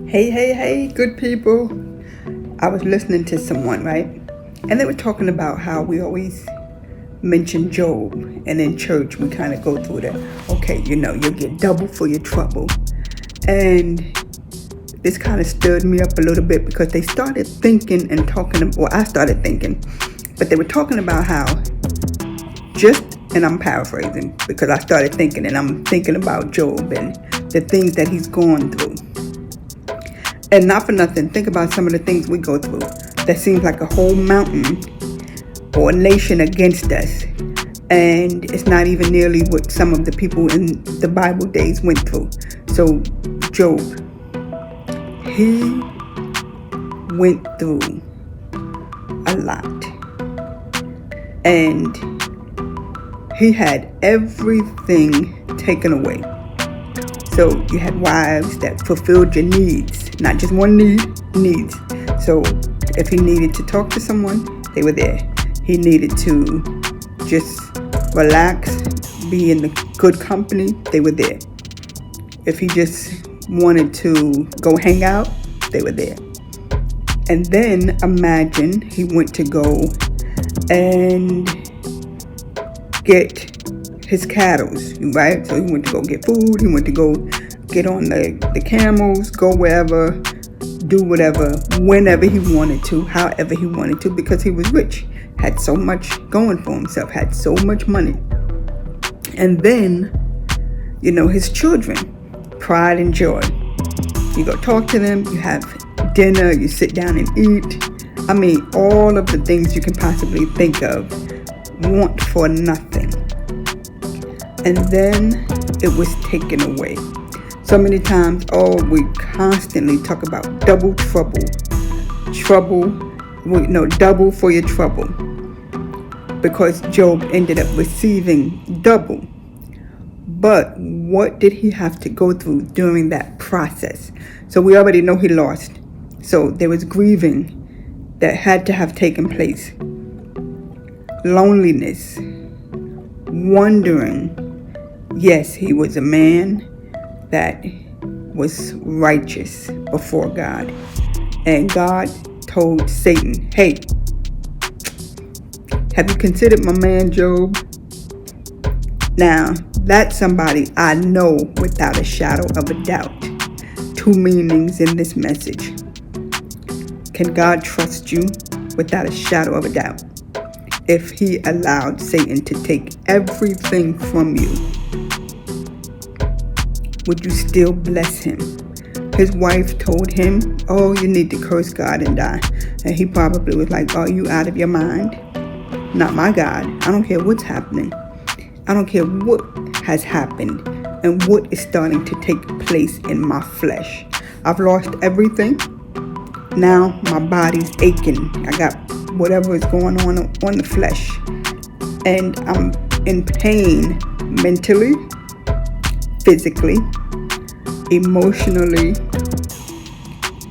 Hey, good people. I was listening to someone, right? And they were talking about how we always mention Job. And in church, we kind of go through that. Okay, you'll get double for your trouble. And this kind of stirred me up a little bit because they started thinking and talking, well, I started thinking, but they were talking about how and I'm paraphrasing because I started thinking and I'm thinking about Job and the things that he's gone through. And not for nothing, think about some of the things we go through that seems like a whole mountain or a nation against us. And it's not even nearly what some of the people in the Bible days went through. So Job, he went through a lot. And he had everything taken away. So you had wives that fulfilled your needs, not just one needs. So if he needed to talk to someone, they were there. He needed to just relax, be in the good company, they were there. If he just wanted to go hang out, they were there. And then imagine he went to go and get his cattle, right? So he went to go get food, he went to go get on the camels, go wherever, do whatever, whenever he wanted to, however he wanted to, because he was rich, had so much going for himself, had so much money. And then, his children, pride and joy. You go talk to them, you have dinner, you sit down and eat. I mean, all of the things you can possibly think of, want for nothing. And then it was taken away. So many times, we constantly talk about double trouble. Double for your trouble. Because Job ended up receiving double. But what did he have to go through during that process? So we already know he lost. So there was grieving that had to have taken place. Loneliness. Wondering. Yes, he was a man that was righteous before God. And God told Satan, hey, have you considered my man Job? Now, that's somebody I know without a shadow of a doubt. Two meanings in this message. Can God trust you without a shadow of a doubt? If he allowed Satan to take everything from you, would you still bless him? His wife told him, you need to curse God and die. And he probably was like, are you out of your mind? Not my God. I don't care what's happening. I don't care what has happened and what is starting to take place in my flesh. I've lost everything. Now my body's aching. I got whatever is going on the flesh. And I'm in pain mentally, physically, emotionally,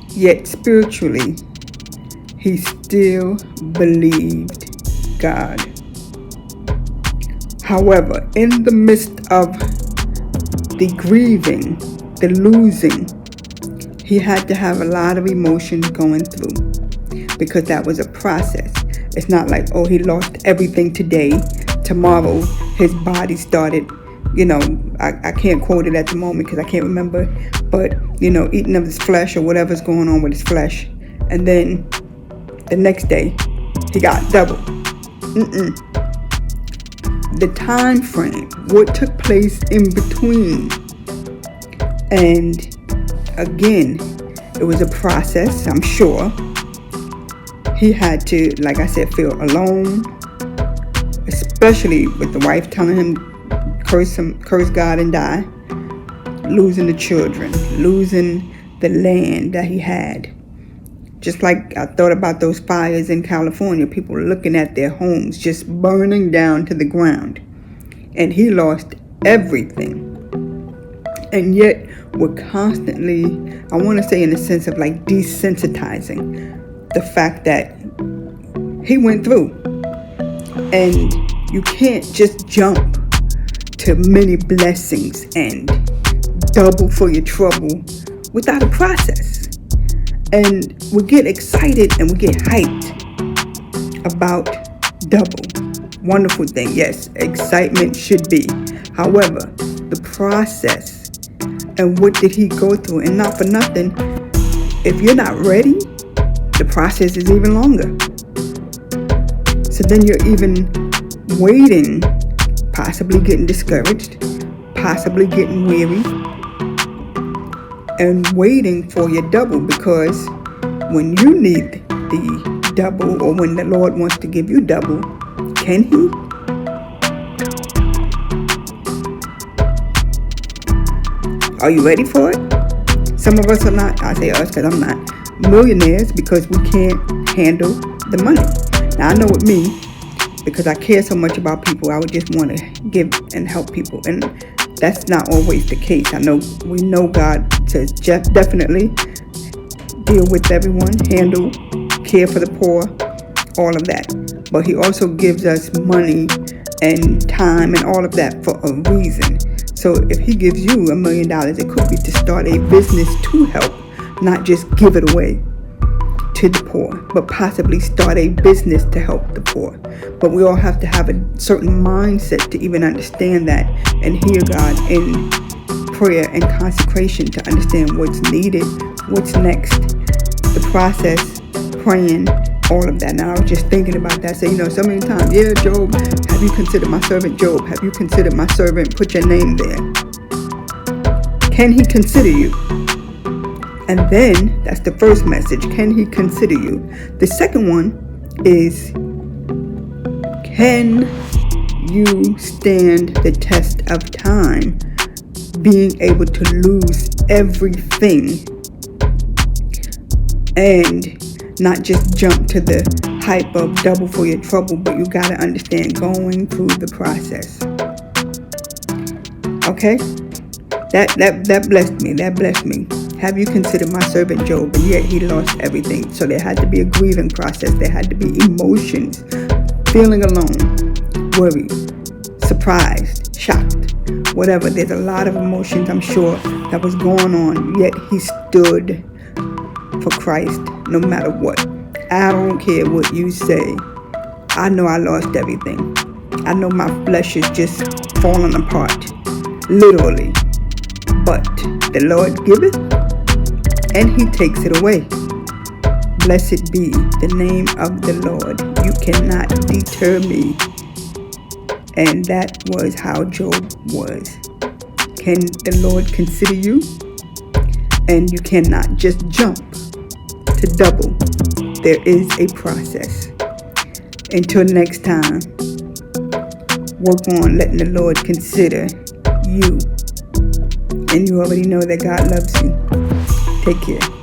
yet spiritually, he still believed God. However, in the midst of the grieving, the losing, he had to have a lot of emotions going through because that was a process. It's not like, he lost everything today. Tomorrow, his body started, I can't quote it at the moment because I can't remember, but, eating of his flesh or whatever's going on with his flesh. And then the next day, he got double. The time frame, what took place in between. And again, it was a process, I'm sure. He had to, like I said, feel alone, especially with the wife telling him, curse God and die, losing the children, losing the land that he had. Just like I thought about those fires in California, people looking at their homes just burning down to the ground. And he lost everything. And yet we're constantly, I want to say in a sense of like desensitizing the fact that he went through. And you can't just jump to many blessings and double for your trouble without a process. And we get excited and we get hyped about double. Wonderful thing. Yes, excitement should be. However, the process and what did he go through? And not for nothing, if you're not ready, the process is even longer. So then you're even waiting, possibly getting discouraged, possibly getting weary, and waiting for your double, because when you need the double, or when the Lord wants to give you double, can he? Are you ready for it? Some of us are not. I say us because I'm not millionaires, because we can't handle the money. Now I know with me, because I care so much about people, I would just want to give and help people, and that's not always the case. I know we know God says definitely deal with everyone, handle, care for the poor, all of that. But he also gives us money and time and all of that for a reason. So if he gives you $1 million, it could be to start a business to help, not just give it away to the poor, but possibly start a business to help the poor. But we all have to have a certain mindset to even understand that and hear God in prayer and consecration to understand what's needed, what's next, the process, praying, all of that. Now I was just thinking about that. So, so many times, yeah, Job, have you considered my servant Job? Have you considered my servant? Put your name there. Can he consider you? And then, that's the first message. Can he consider you? The second one is, can you stand the test of time? Being able to lose everything and not just jump to the hype of double for your trouble, but you got to understand going through the process. Okay? That blessed me. That blessed me. Have you considered my servant Job? And yet he lost everything. So there had to be a grieving process. There had to be emotions. Feeling alone. Worried. Surprised. Shocked. Whatever. There's a lot of emotions, I'm sure, that was going on. Yet he stood for Christ no matter what. I don't care what you say. I know I lost everything. I know my flesh is just falling apart. Literally. But the Lord giveth, and he takes it away. Blessed be the name of the Lord. You cannot deter me. And that was how Job was. Can the Lord consider you? And you cannot just jump to double. There is a process. Until next time, work on letting the Lord consider you. And you already know that God loves you. Take care.